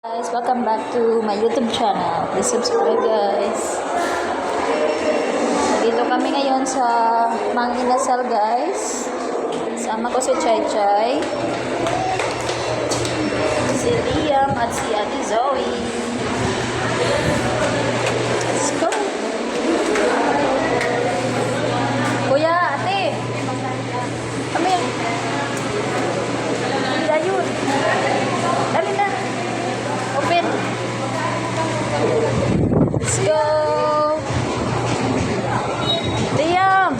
Guys, welcome back to my YouTube channel. Please subscribe, guys. Dito kami ngayon sa Mang Inasal, guys. Sama ko si Chay Chay, si Liam at si Ate Zoe. Let's go. Kuya, ate. Kami. Ayun. Dali na. Open. Let's go. Liam.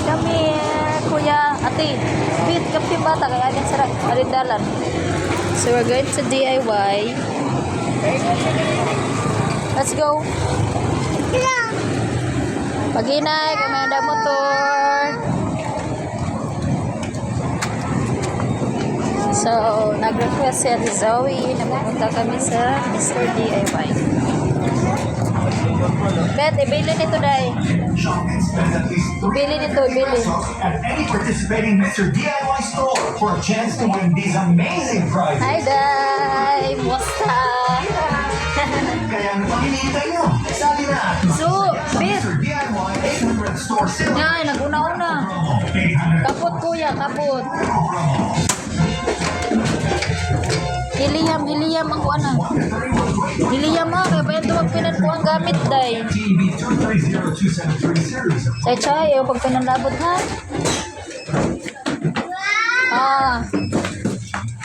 Come here, Kuya. Ate, bit kapi bata kaya agad sa arindalan. So we're going to DIY. Let's go. Paginay, kami ada motor. So, nag-request si Ate Zoe na pupunta kami sa Mr. DIY. Bet, ibili nito, Day. Ibili nito, ibili. At any participating Mr. DIY store for a chance to win these amazing prizes. Hi, Day. Musta? Kaya ano pang hinihintay nyo? Sabi na! So, Bet. Mr. DIY 800 store sale. Ngay, naguna-una. Kapot, Kuya, kapot. Hiliyam ang kuha na. Hiliyam ha, kaya pa ito magpinan ko ang gamit, Day. TB 230-273 series. Chay Chay, yung pag pinanlabot ha.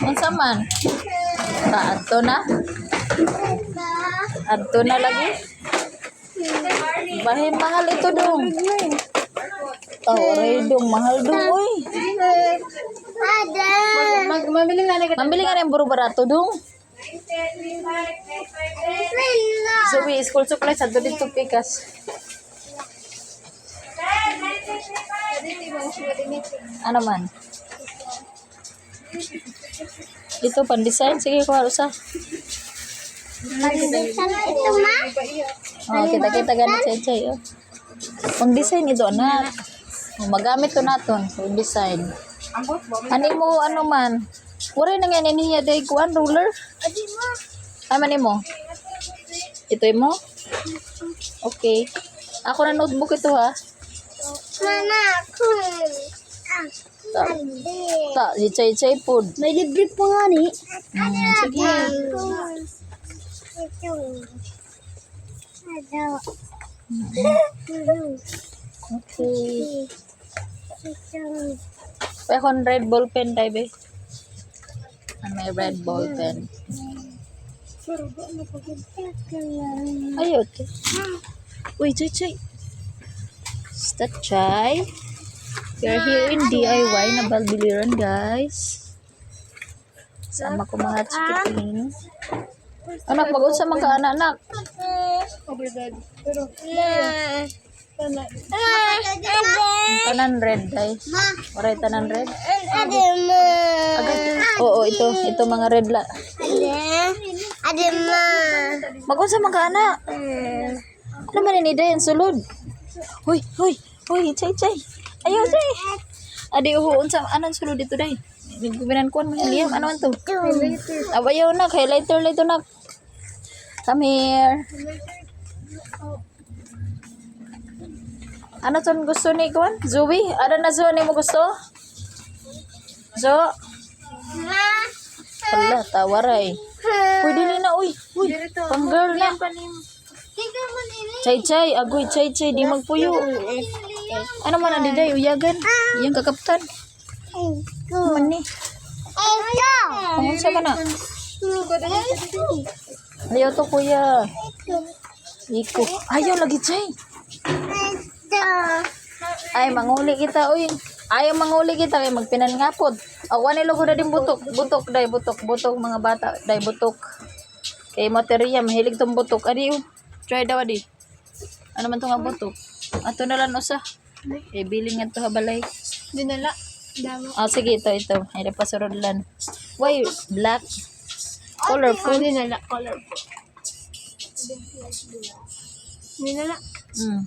Unsa man? Adto na? Adto na lagi? Bahin mahal ito dong. Tawaray dong, mahal dong, uy. Mambili nga ng buro barato dong. Zoe, school supplies, adto dito pikas. Ano man? Ito pan-design, sige kuha usa. Ito ma? Oh, kita ganit Chay Chay. Oh. Pang-design ito, anak. Oh, magamit to naton, pang-design. Ani mo, ano man? Wala na nga niya day kuan ruler. Adi mo. Ay, mani mo? Ito mo? Okay. Ako na notebook ito, ha? Mana ako. Ta, ta si Chay Chay food. May libre pa nga ni. Sige. Ito. Ito. Okay. Ito. May akong red ball pen, tayo, be. May red ball pen. Ayaw, ito. Uy, Chay Chay. Stop, Chay. We're here in DIY na Balbiliran, guys. Sama ko mga chikiting. Anak, mag-unsa man ka, anak. Tanan red, guys. Oray, tanan red. Adi mo. Oo, ito mga red la. Adi mo. Mag-unsa man ka, anak. Ano man ini day, ang sulod. Hoy, Chay Chay. Ayaw, Chay. Adi, unsa, anong sulod dito, day? Guminan ko, Liam, ano man to? Abayaw na, highlighter na. Come here. Ano ton gusto ni Kwan? Zoe? Ano na Zoe mo gusto? Zo? Hala, tawaray. Pwede ni na, uy. Pang girl na. Chay Chay, agoy Chay Chay, di magpuyo. Ano man adi day, uyagan. Iyang kakaptan. Ano man ni? Pangunsa ka na? Ayaw to, kuya. Iko. Ayaw lagi, Chay. Ay, manguli kita, uy. Ayaw manguli kita, kaya magpinan nga po. Awan nilo ko na din butok. Butok, mga bata. Day, butok. Kay materiya, mahilig tong butok. Adi, try daw, adi. Ano man to nga butok? Ato na lang usa. Eh, biling nga to habalay. Dinala. Damo. Sige, ito. Ay, pasurod lang. Why, black? Colorful. Dinala. Colorful. Dinala. Mm.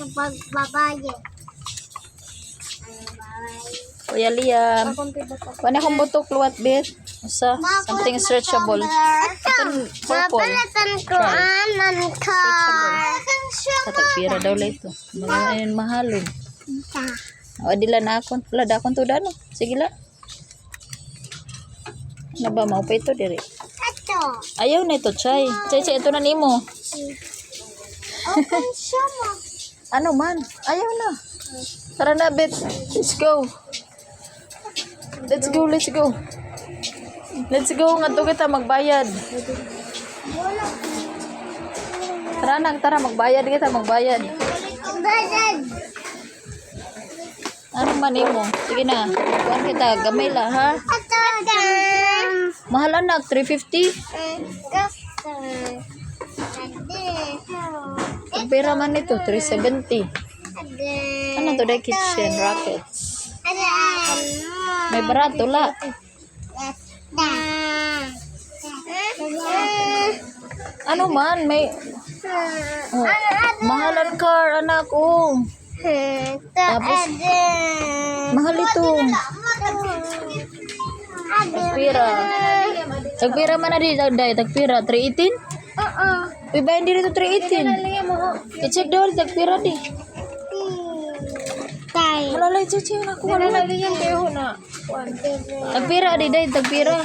Sa pagbabaye. Kuya Liam. Wala akong butok luwat bit. Sa something stretchable. Ito purple. Mapalatan ko anan car. Katagpira daw lang ito. Ayun mahalon. O dila na akon. Wala da akong tuda no. Sige la. Ano ba mau pa ito diri? Ito. Ayaw na ito, Chay. Chay, ito na nimo. Open siya mo. Ano man? Ayaw na. Tara na, bet. Let's go. Let's go, let's go. Let's go. Nga to kita magbayad. Tara na, tara. Magbayad kita, magbayad. Bagad. Ano man nimo? Sige na. Kuhan kita. Gamay la, ha? Ito dan. Mahal anak, 350. Pera man ito, 370. Ano to, the kitchen rockets. May barato la. Ano man, may... Oh, mahalan car, anak, oh. Tapos, mahal ito. Tagpira. Tagpira man na di, tagpira, 318? Uy, bayan din ito 318. I-check daw, tagpira di. Malalay, check na ako. Malalay yan kayo na. Tagpira di, day, tagpira.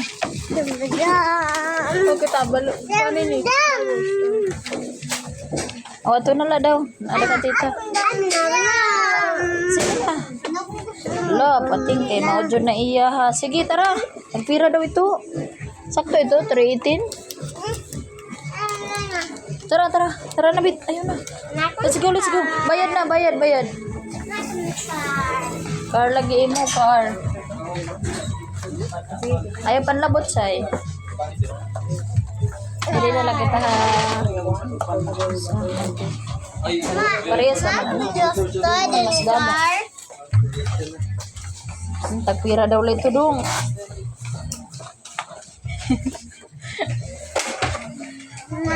Okay, tabalo. Paano ni? O, ito na la daw. Ada ka, tita. Sige na. Lo, pating kay maudyo na iya ha. Sige, tara. Tagpira daw ito. Sakto ito, 318. Tara, tara. Tara na, bit. Ayun na. Let's go, let's go. Bayad na, bayad, bayad. Car lagi mo, car. Ayaw panlabot siya eh. Hindi na lang kita ha. Parehas naman ano. Mas dama. Tagpira daw lang ito dong.